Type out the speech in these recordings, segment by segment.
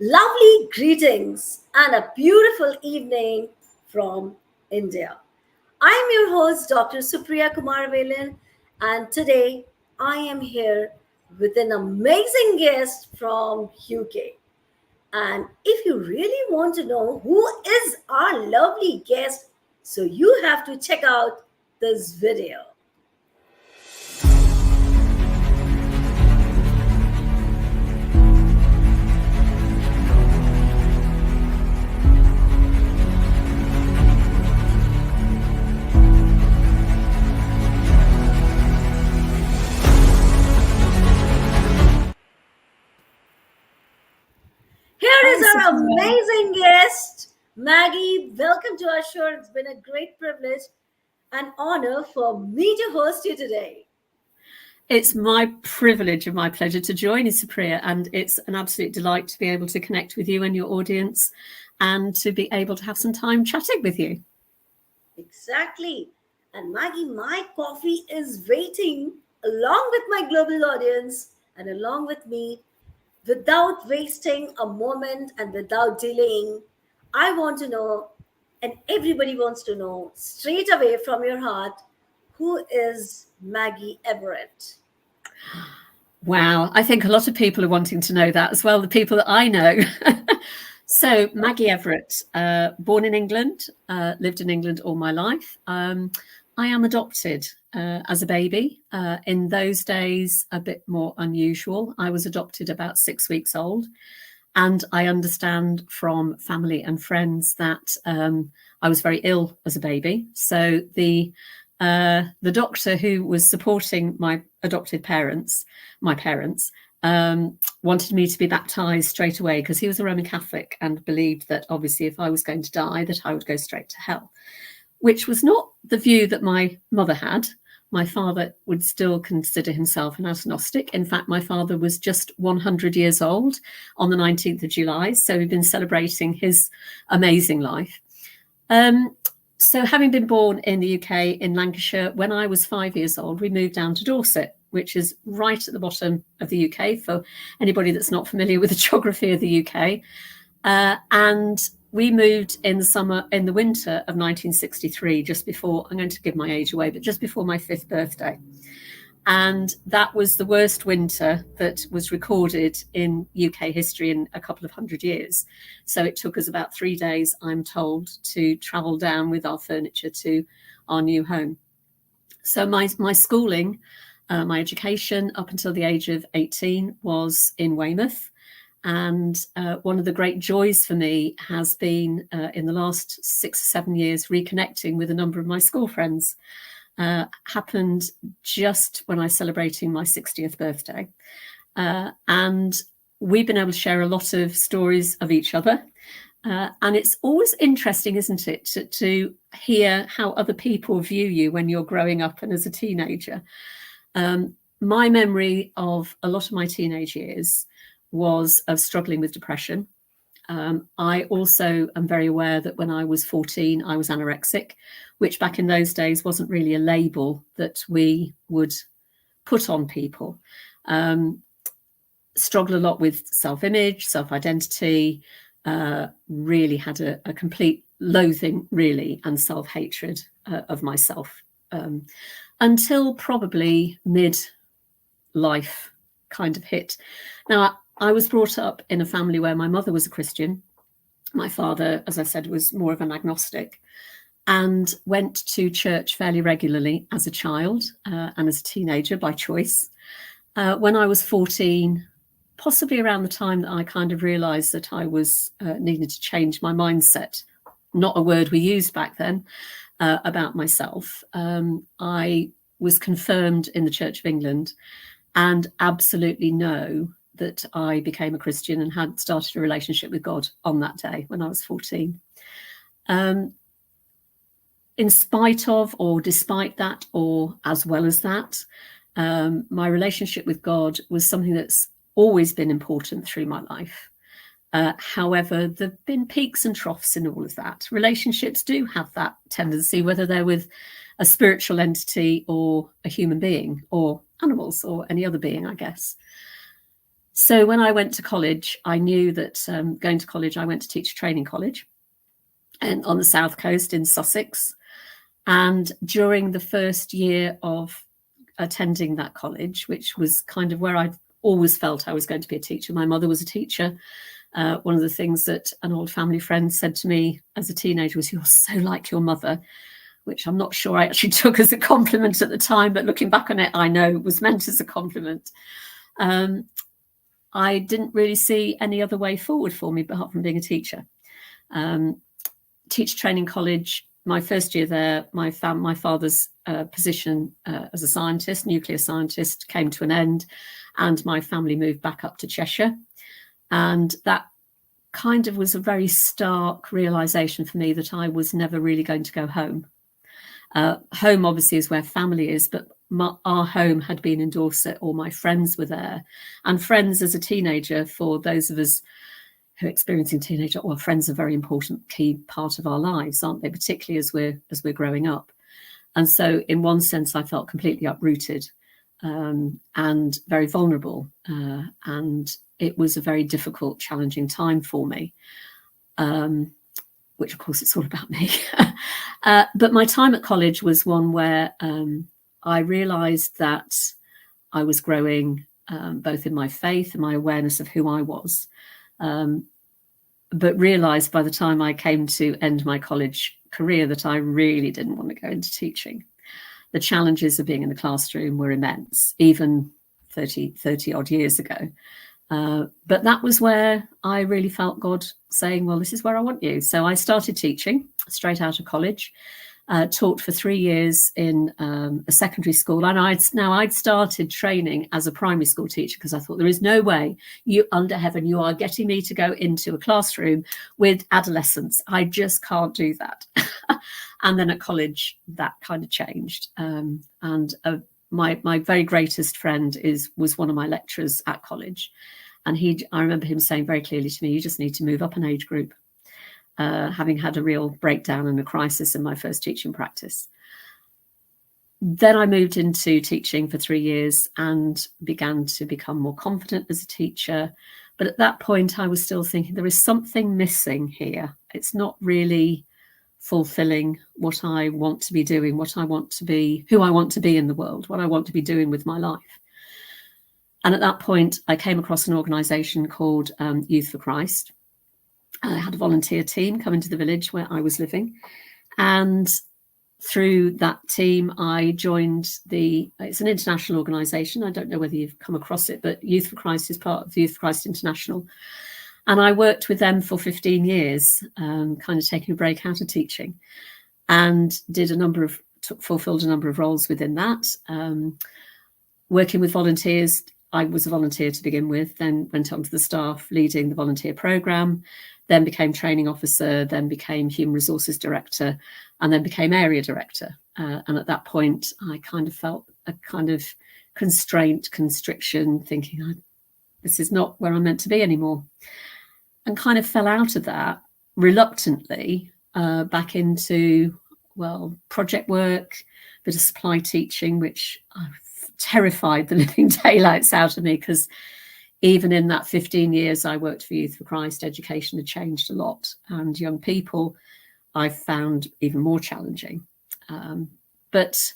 Lovely greetings and a beautiful evening from India. I'm your host, Dr. Supriya Kumaravelan, and today I am here with an amazing guest from UK. And if you really want to know who is our lovely guest, so you have to check out this video. Here is our amazing guest, Maggie. Welcome to our show. It's been a great privilege and honor for me to host you today. It's my privilege and my pleasure to join you, Supriya, and it's an absolute delight to be able to connect with you and your audience and to be able to have some time chatting with you. Exactly. And Maggie, my coffee is waiting along with my global audience and along with me. Without wasting a moment and without delaying, I want to know, and everybody wants to know straight away from your heart, who is Maggie Everett? Wow, I think a lot of people are wanting to know that as well, the people that I know. So Maggie Everett, born in England, lived in England all my life. I am adopted as a baby. In those days, a bit more unusual. I was adopted about 6 weeks old. And I understand from family and friends that I was very ill as a baby. So the doctor who was supporting my adopted parents, wanted me to be baptized straight away because he was a Roman Catholic and believed that obviously if I was going to die, that I would go straight to hell, which was not the view that my mother had. My father would still consider himself an agnostic. In fact, my father was just 100 years old on the 19th of July. So we've been celebrating his amazing life. So having been born in the UK, in Lancashire, when I was 5 years old, we moved down to Dorset, which is right at the bottom of the UK for anybody that's not familiar with the geography of the UK. And we moved in the winter of 1963, just before, I'm going to give my age away, but just before my 5th birthday. And that was the worst winter that was recorded in UK history in a couple of hundred years. So it took us about 3 days, I'm told, to travel down with our furniture to our new home. So my schooling, my education up until the age of 18 was in Weymouth. And one of the great joys for me has been in the last 6 or 7 years reconnecting with a number of my school friends. Happened just when I was celebrating my 60th birthday. And we've been able to share a lot of stories of each other. And it's always interesting, isn't it, to hear how other people view you when you're growing up and as a teenager. My memory of a lot of my teenage years was of struggling with depression. I also am very aware that when I was 14, I was anorexic, which back in those days wasn't really a label that we would put on people. Struggled a lot with self-image, self-identity, really had a complete loathing, really, and self-hatred of myself until probably mid-life kind of hit. Now, I was brought up in a family where my mother was a Christian. My father, as I said, was more of an agnostic and went to church fairly regularly as a child and as a teenager by choice. When I was 14, possibly around the time that I kind of realised that I was needing to change my mindset, not a word we used back then, about myself, I was confirmed in the Church of England and absolutely know that I became a Christian and had started a relationship with God on that day when I was 14. In spite of or despite that, or as well as that, my relationship with God was something that's always been important through my life. However, there have been peaks and troughs in all of that. Relationships do have that tendency, whether they're with a spiritual entity or a human being or animals or any other being, I guess. So when I went to college, I knew that going to college, I went to teacher training college and on the south coast in Sussex. And during the first year of attending that college, which was kind of where I'd always felt I was going to be a teacher. My mother was a teacher. One of the things that an old family friend said to me as a teenager was, "You're so like your mother," which I'm not sure I actually took as a compliment at the time, but looking back on it, I know it was meant as a compliment. I didn't really see any other way forward for me apart from being a teacher. Teacher training college, my first year there, my father's position as a scientist, nuclear scientist, came to an end, and my family moved back up to Cheshire. And that kind of was a very stark realization for me that I was never really going to go home. Home obviously is where family is, but our home had been in Dorset. All my friends were there, and friends as a teenager, for those of us who are experiencing teenager, well, friends are a very important key part of our lives, aren't they? Particularly as we're growing up. And so in one sense, I felt completely uprooted and very vulnerable. And it was a very difficult, challenging time for me, which of course it's all about me. But my time at college was one where I realized that I was growing both in my faith and my awareness of who I was. But realized by the time I came to end my college career that I really didn't want to go into teaching. The challenges of being in the classroom were immense, even 30 odd years ago. But that was where I really felt God saying, well, this is where I want you. So I started teaching straight out of college, taught for 3 years in a secondary school. And I'd started training as a primary school teacher because I thought there is no way under heaven you are getting me to go into a classroom with adolescents. I just can't do that. And then at college, that kind of changed. My very greatest friend was one of my lecturers at college. And I remember him saying very clearly to me, you just need to move up an age group, having had a real breakdown and a crisis in my first teaching practice. Then I moved into teaching for 3 years and began to become more confident as a teacher. But at that point, I was still thinking there is something missing here. It's not really fulfilling what I want to be doing, what I want to be, who I want to be in the world, what I want to be doing with my life. And at that point, I came across an organisation called Youth for Christ. I had a volunteer team come into the village where I was living. And through that team, I joined it's an international organisation. I don't know whether you've come across it, but Youth for Christ is part of the Youth for Christ International. And I worked with them for 15 years, kind of taking a break out of teaching, and fulfilled a number of roles within that. Working with volunteers, I was a volunteer to begin with, then went on to the staff leading the volunteer programme, then became training officer, then became human resources director, and then became area director. And at that point, I kind of felt a kind of constriction, thinking, this is not where I'm meant to be anymore. And kind of fell out of that reluctantly back into, project work, a bit of supply teaching, which terrified the living daylights out of me, because even in that 15 years I worked for Youth for Christ, education had changed a lot, and young people I found even more challenging. But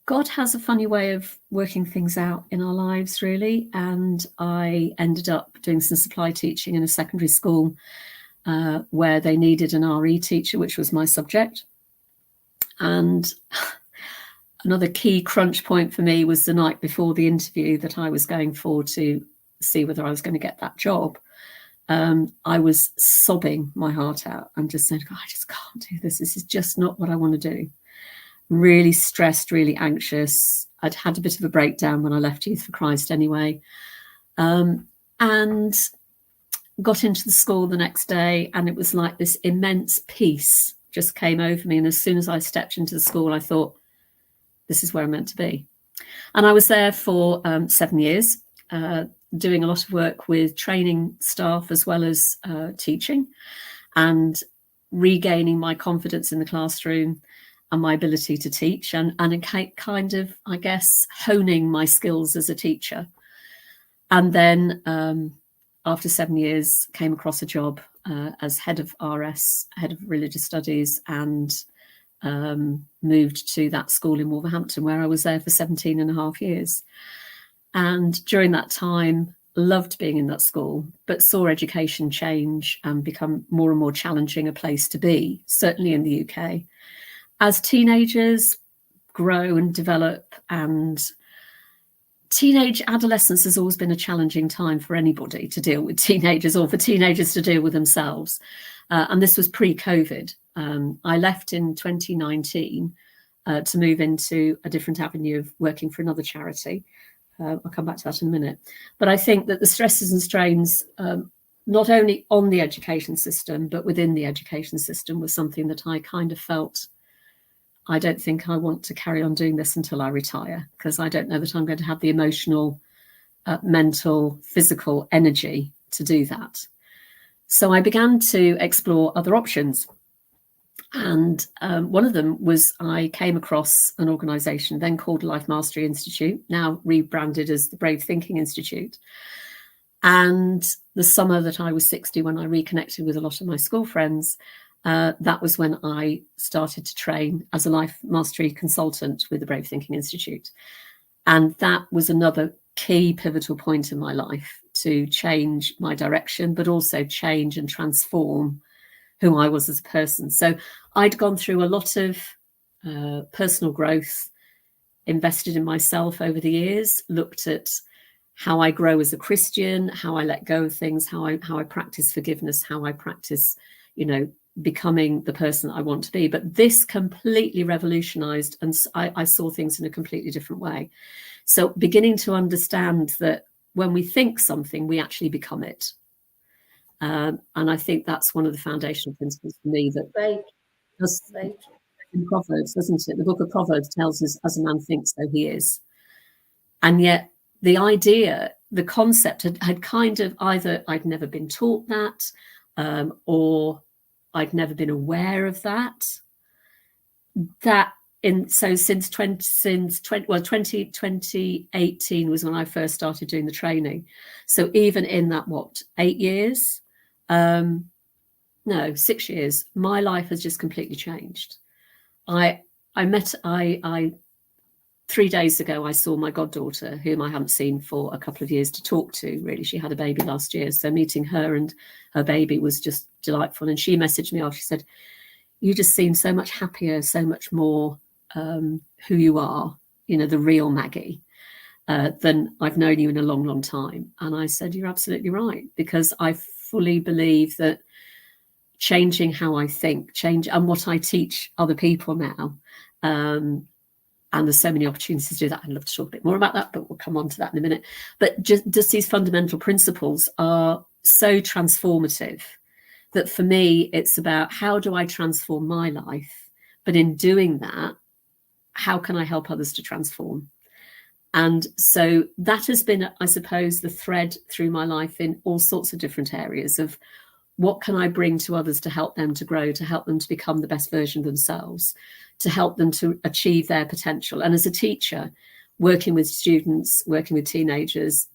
God has a funny way of working things out in our lives, really. And I ended up doing some supply teaching in a secondary school where they needed an RE teacher, which was my subject. And another key crunch point for me was the night before the interview that I was going for to see whether I was going to get that job. I was sobbing my heart out and just saying, I just can't do this. This is just not what I want to do. Really stressed, really anxious. I'd had a bit of a breakdown when I left Youth for Christ anyway. And got into the school the next day, and it was like this immense peace just came over me. And as soon as I stepped into the school, I thought, this is where I'm meant to be. And I was there for 7 years, doing a lot of work with training staff as well as teaching, and regaining my confidence in the classroom and my ability to teach, and kind of, I guess, honing my skills as a teacher. And then after 7 years, came across a job as head of RS, head of religious studies, and moved to that school in Wolverhampton, where I was there for 17 and a half years. And during that time, loved being in that school, but saw education change and become more and more challenging a place to be, certainly in the UK. As teenagers grow and develop, and teenage adolescence has always been a challenging time for anybody to deal with teenagers, or for teenagers to deal with themselves. And this was pre-COVID. I left in 2019 to move into a different avenue of working for another charity. I'll come back to that in a minute. But I think that the stresses and strains, not only on the education system, but within the education system, was something that I kind of felt, I don't think I want to carry on doing this until I retire, because I don't know that I'm going to have the emotional, mental, physical energy to do that. So I began to explore other options. And one of them was, I came across an organisation then called Life Mastery Institute, now rebranded as the Brave Thinking Institute. And the summer that I was 60, when I reconnected with a lot of my school friends, that was when I started to train as a life mastery consultant with the Brave Thinking Institute. And that was another key pivotal point in my life to change my direction, but also change and transform who I was as a person. So I'd gone through a lot of personal growth, invested in myself over the years, looked at how I grow as a Christian, how I let go of things, how I practice forgiveness, how I practice, becoming the person that I want to be. But this completely revolutionized, and I saw things in a completely different way. So beginning to understand that when we think something, we actually become it. And I think that's one of the foundational principles for me, that Right. in Proverbs, doesn't it? The book of Proverbs tells us, as a man thinks, so he is. And yet the idea, the concept had kind of, either I'd never been taught that, or I'd never been aware of that. Since 2018 was when I first started doing the training. So even in that, 8 years? No, 6 years, my life has just completely changed. I 3 days ago, I saw my goddaughter, whom I haven't seen for a couple of years, to talk to, really. She had a baby last year. So meeting her and her baby was just delightful. And she messaged me off. She said, "You just seem so much happier, so much more who you are, the real Maggie, than I've known you in a long, long time." And I said, "You're absolutely right," because I fully believe that changing how I think, and what I teach other people now, and there's so many opportunities to do that. I'd love to talk a bit more about that, but we'll come on to that in a minute. But just these fundamental principles are so transformative that for me, it's about, how do I transform my life? But in doing that, how can I help others to transform? And so that has been, I suppose, the thread through my life in all sorts of different areas of, what can I bring to others to help them to grow, to help them to become the best version of themselves, to help them to achieve their potential. And as a teacher, working with students, working with teenagers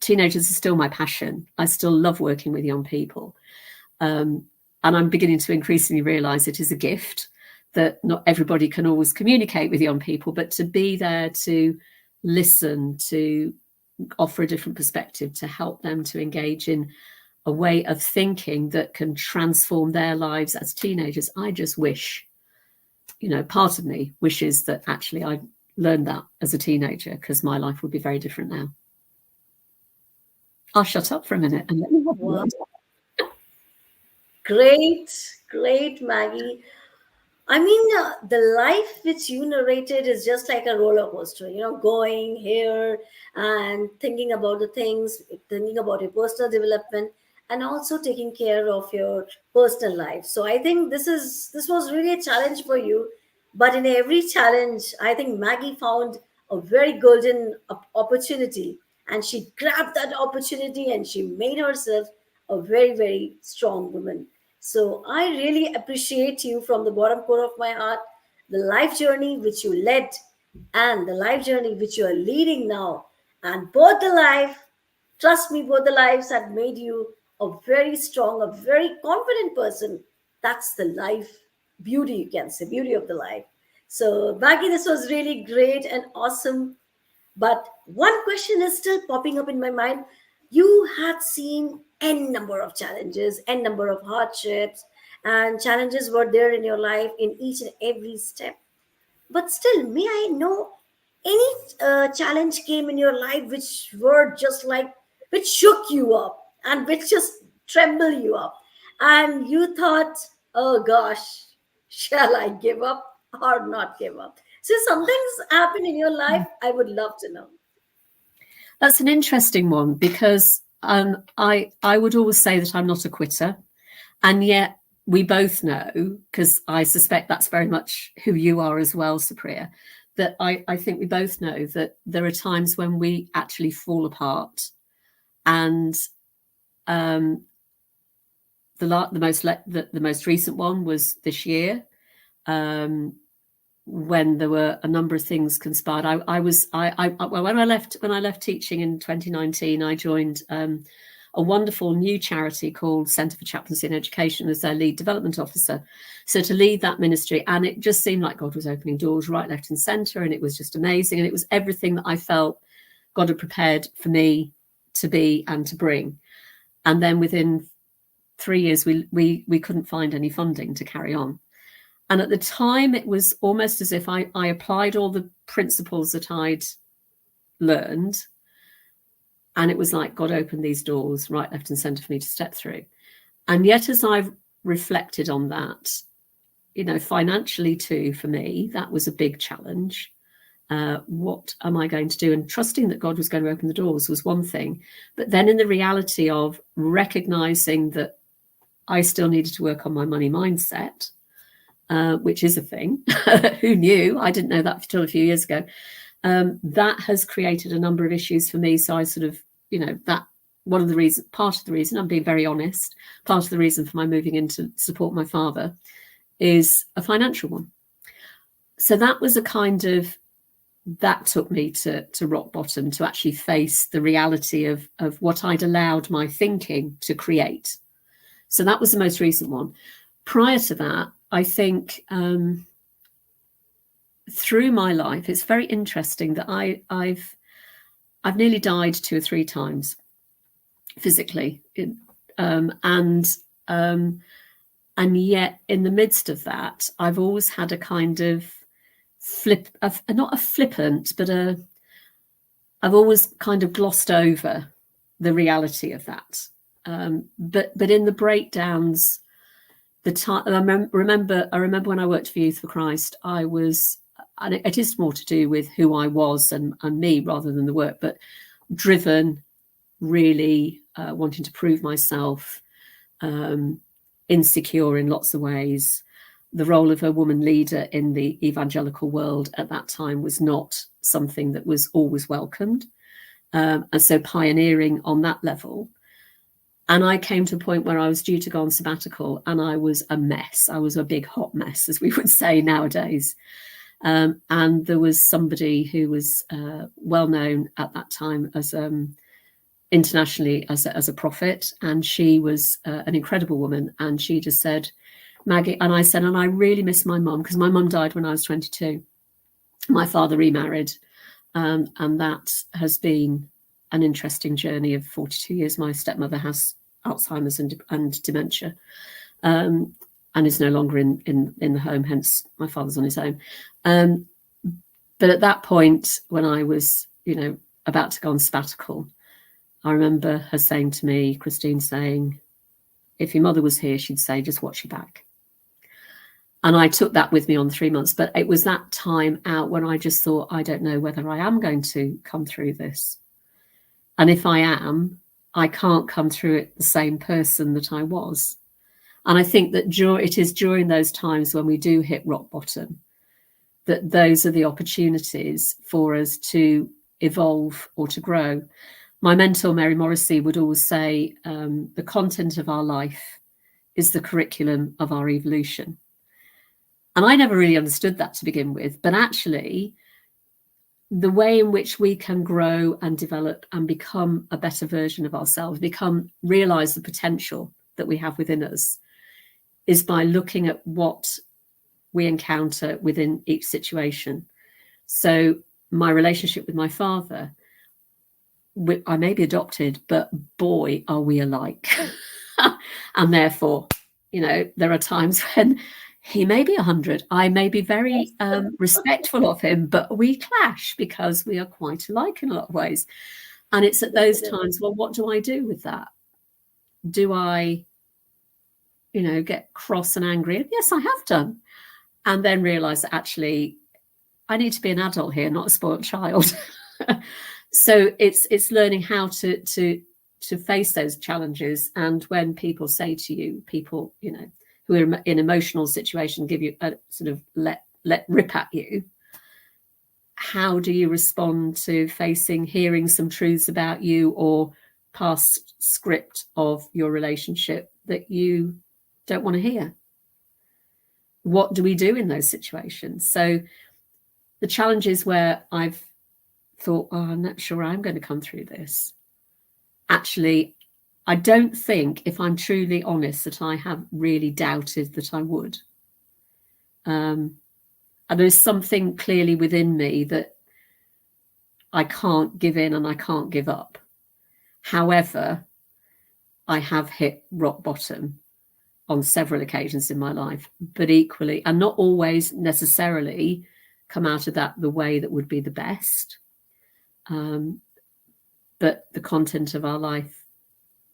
are still my passion. I still love working with young people. And I'm beginning to increasingly realize it is a gift, that not everybody can always communicate with young people, but to be there to listen, to offer a different perspective, to help them to engage in a way of thinking that can transform their lives as teenagers. I just wish, part of me wishes that actually I learned that as a teenager, because my life would be very different now. I'll shut up for a minute and let you have a word. Great, Maggie. I mean, the life which you narrated is just like a roller coaster, going here and thinking about the things, thinking about your personal development, and also taking care of your personal life. So I think this was really a challenge for you. But in every challenge, I think Maggie found a very golden opportunity, and she grabbed that opportunity and she made herself a very, very strong woman. So I really appreciate you from the bottom core of my heart, the life journey which you led and the life journey which you are leading now. And both the life Trust me, both the lives had made you a very strong, a very confident person. That's the life beauty, you can say, beauty of the life. So, Maggie, this was really great and awesome. But one question is still popping up in my mind. You had seen n number of challenges, n number of hardships, and challenges were there in your life in each and every step. But still, may I know any challenge came in your life which were just like, which shook you up and which just tremble you up, and you thought, oh gosh, shall I give up or not give up? So something's happened in your life. I would love to know. That's an interesting one because I would always say that I'm not a quitter, and yet we both know, because I suspect that's very much who you are as well, Supriya, that I think we both know that there are times when we actually fall apart, and the most recent one was this year, when there were a number of things conspired. When I left teaching in 2019, I joined a wonderful new charity called Centre for Chaplaincy and Education as their lead development officer. So to lead that ministry, and it just seemed like God was opening doors right, left and centre, and it was just amazing. And it was everything that I felt God had prepared for me to be and to bring. And then within 3 years, we couldn't find any funding to carry on. And at the time, it was almost as if I applied all the principles that I'd learned, and it was like God opened these doors right, left and centre for me to step through. And yet, as I've reflected on that, financially too, for me, that was a big challenge. What am I going to do? And trusting that God was going to open the doors was one thing. But then in the reality of recognizing that I still needed to work on my money mindset, which is a thing. Who knew? I didn't know that until a few years ago. That has created a number of issues for me. So I sort of, that part of the reason, I'm being very honest, part of the reason for my moving in to support my father is a financial one. So that was that took me to rock bottom, to actually face the reality of what I'd allowed my thinking to create. So that was the most recent one. Prior to that, I think through my life, it's very interesting that I've nearly died 2 or 3 times physically, and yet in the midst of that, I've always had a kind of not a flippant, but I've always kind of glossed over the reality of that. But in the breakdowns, the time I remember when I worked for Youth for Christ, I was, and it is more to do with who I was and me rather than the work, but driven, really wanting to prove myself, insecure in lots of ways. The role of a woman leader in the evangelical world at that time was not something that was always welcomed. And so pioneering on that level. And I came to a point where I was due to go on sabbatical, and I was a mess. I was a big hot mess, as we would say nowadays. And there was somebody who was well known at that time as internationally as a prophet, and she was an incredible woman. And she just said, Maggie, and I said, and I really miss my mum, because my mum died when I was 22. My father remarried, and that has been an interesting journey of 42 years. My stepmother has Alzheimer's and dementia, and is no longer in the home, hence my father's on his own. But at that point, when I was, about to go on sabbatical, I remember her saying to me, Christine saying, if your mother was here, she'd say, just watch your back. And I took that with me on 3 months. But it was that time out when I just thought, I don't know whether I am going to come through this. And if I am, I can't come through it the same person that I was. And I think that it is during those times when we do hit rock bottom, that those are the opportunities for us to evolve or to grow. My mentor, Mary Morrissey, would always say, the content of our life is the curriculum of our evolution. And I never really understood that to begin with. But actually, the way in which we can grow and develop and become a better version of ourselves, realize the potential that we have within us, is by looking at what we encounter within each situation. So my relationship with my father, I may be adopted, but boy, are we alike. And therefore, there are times when he may be 100. I may be very respectful of him, but we clash because we are quite alike in a lot of ways. And it's at those times, well, what do I do with that? Do I, get cross and angry? Yes, I have done. And then realize that actually I need to be an adult here, not a spoiled child. So it's learning how to face those challenges. And when people say to you, people, who are in emotional situation, give you a sort of let rip at you, how do you respond to hearing some truths about you or past script of your relationship that you don't want to hear? What do we do in those situations? So the challenges where I've thought, oh, I'm not sure I'm going to come through this. Actually, I don't think, if I'm truly honest, that I have really doubted that I would. And there's something clearly within me that I can't give in and I can't give up. However, I have hit rock bottom on several occasions in my life, but equally, and not always necessarily come out of that the way that would be the best. But the content of our life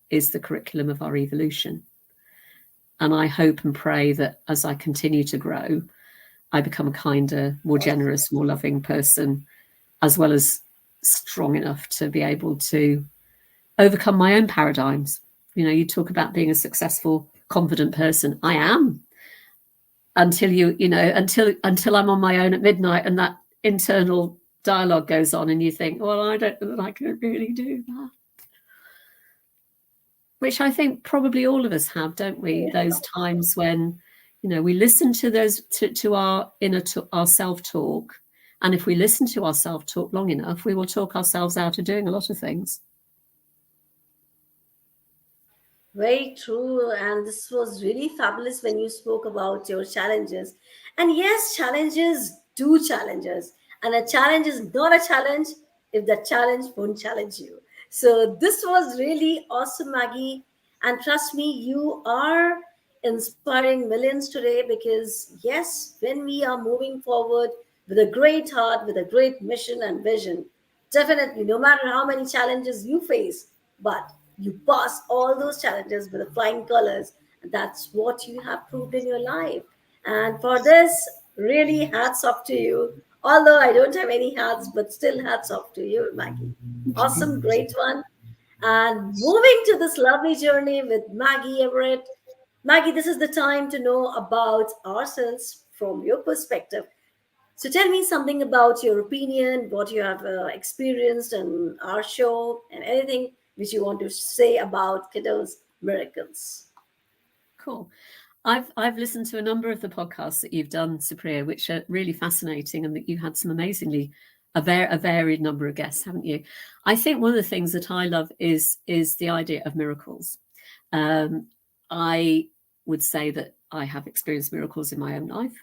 is the curriculum of our evolution. And I hope and pray that as I continue to grow, I become a kinder, more generous, more loving person, as well as strong enough to be able to overcome my own paradigms. You talk about being a successful, confident person. I am. Until until I'm on my own at midnight and that internal dialogue goes on and you think, well, I don't know that I can really do that. Which I think probably all of us have, don't we? Yeah. Those times when, we listen to those to our inner our self-talk. And if we listen to our self-talk long enough, we will talk ourselves out of doing a lot of things. Very true. And this was really fabulous when you spoke about your challenges. And yes, challenges do challenges. And a challenge is not a challenge if the challenge won't challenge you. So this was really awesome, Maggie. And trust me, you are inspiring millions today because, yes, when we are moving forward with a great heart, with a great mission and vision, definitely, no matter how many challenges you face, but you pass all those challenges with the flying colors. And that's what you have proved in your life. And for this, really hats off to you. Although I don't have any hats, but still hats off to you, Maggie. Awesome, great one. And moving to this lovely journey with Maggie Everett. Maggie, this is the time to know about ourselves from your perspective. So tell me something about your opinion, what you have experienced in our show, and anything which you want to say about KUDOS Miracles. Cool. I've listened to a number of the podcasts that you've done, Supriya, which are really fascinating, and that you had some amazingly a varied number of guests, haven't you? I think one of the things that I love is the idea of miracles. I would say that I have experienced miracles in my own life.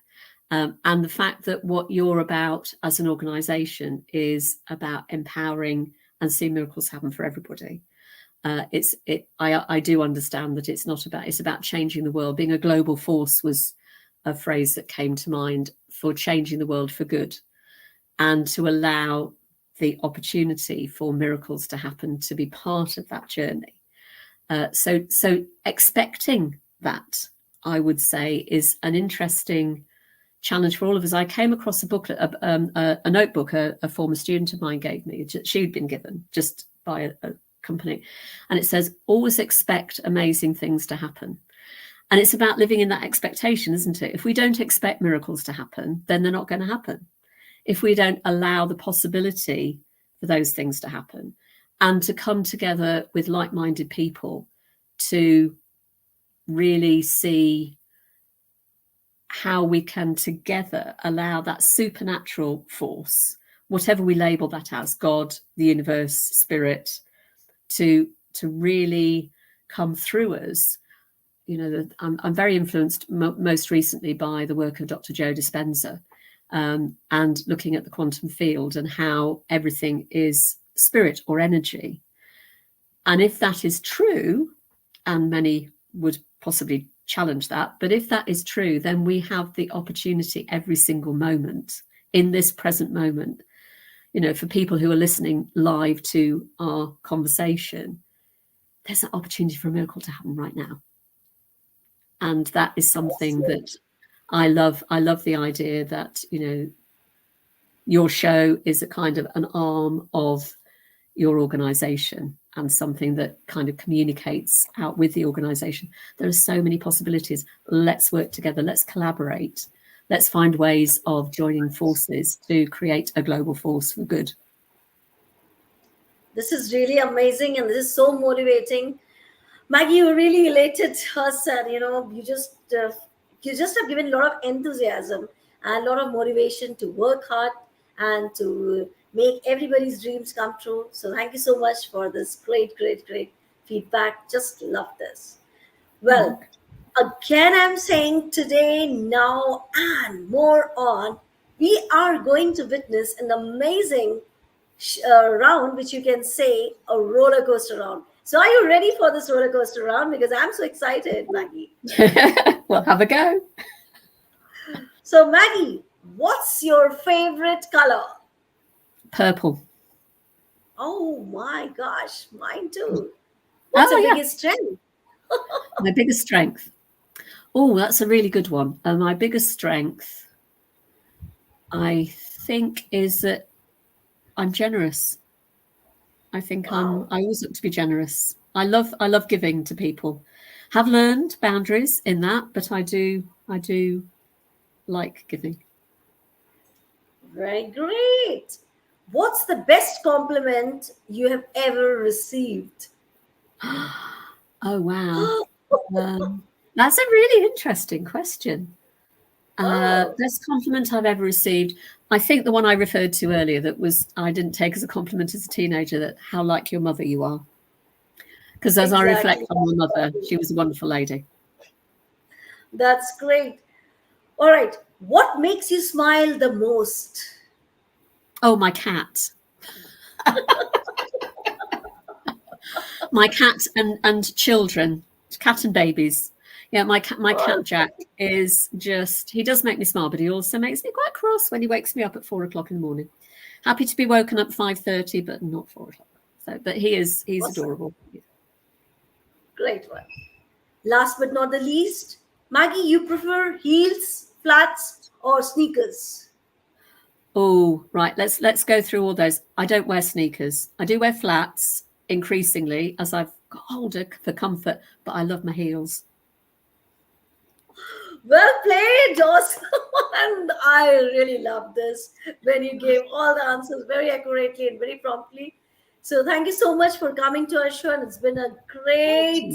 And the fact that what you're about as an organization is about empowering and seeing miracles happen for everybody. I do understand that it's about changing the world. Being a global force was a phrase that came to mind for changing the world for good, and to allow the opportunity for miracles to happen, to be part of that journey. So expecting that, I would say, is an interesting challenge for all of us. I came across a booklet, a notebook a former student of mine gave me. She'd been given just by a company, and it says, always expect amazing things to happen. And it's about living in that expectation, isn't it? If we don't expect miracles to happen, then they're not going to happen. If we don't allow the possibility for those things to happen, and to come together with like-minded people to really see how we can together allow that supernatural force whatever we label that as, God, the universe, spirit, to really come through us. I'm very influenced most recently by the work of Dr. Joe Dispenza, and looking at the quantum field and how everything is spirit or energy. And if that is true, and many would possibly challenge that, but if that is true, then we have the opportunity every single moment, in this present moment, for people who are listening live to our conversation, there's an opportunity for a miracle to happen right now. And that is something that I love. I love the idea that, your show is a kind of an arm of your organization, and something that kind of communicates out with the organization. There are so many possibilities. Let's work together. Let's collaborate. Let's find ways of joining forces to create a global force for good. This is really amazing, and this is so motivating. Maggie, you really elated us, and you just have given a lot of enthusiasm and a lot of motivation to work hard and to make everybody's dreams come true. So thank you so much for this great feedback. Just love this. Well, again, I'm saying today, now, and more on, we are going to witness an amazing round, which you can say a roller coaster round. So are you ready for this roller coaster round? Because I'm so excited, Maggie. Well, have a go. So Maggie, what's your favorite color? Purple. Oh my gosh, mine too. What's your biggest strength? My biggest strength. Oh, that's a really good one. My biggest strength, I think, is that I'm generous. I think I always look to be generous. I love giving to people. Have learned boundaries in that, but I do like giving. Very great. What's the best compliment you have ever received? Oh, wow. That's a really interesting question. Best compliment I've ever received. I think the one I referred to earlier, that was, I didn't take as a compliment as a teenager, that how like your mother you are. Because as I reflect on my mother, she was a wonderful lady. That's great. All right. What makes you smile the most? Oh, my cat. My cat and children, cat and babies. Yeah, my cat Jack is just, he does make me smile, but he also makes me quite cross when he wakes me up at 4 o'clock in the morning. Happy to be woken up 5:30, but not 4 o'clock. So, but he's awesome. Adorable. Great one. Last but not the least, Maggie, you prefer heels, flats, or sneakers? Oh, right. Let's go through all those. I don't wear sneakers. I do wear flats increasingly as I've got older for comfort, but I love my heels. Well played, awesome. And I really love this when you gave all the answers very accurately and very promptly. So thank you so much for coming to our show, and it's been a great,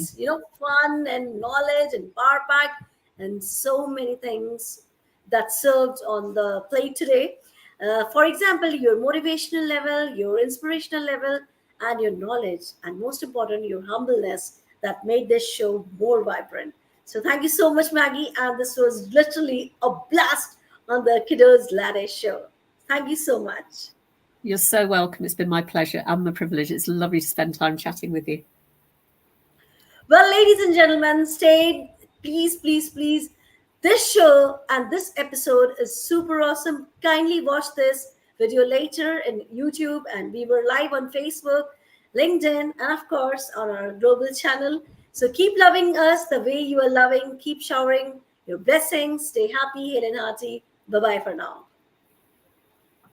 fun and knowledge and power pack and so many things that served on the plate today. For example, your motivational level, your inspirational level, and your knowledge, and most important, your humbleness that made this show more vibrant. So thank you so much, Maggie. And this was literally a blast on the KUDOS Latte show. Thank you so much. You're so welcome. It's been my pleasure and my privilege. It's lovely to spend time chatting with you. Well, ladies and gentlemen, stay, please. This show and this episode is super awesome. Kindly watch this video later in YouTube, and we were live on Facebook, LinkedIn, and of course on our global channel. So keep loving us the way you are loving. Keep showering your blessings. Stay happy, hale and hearty. Bye-bye for now.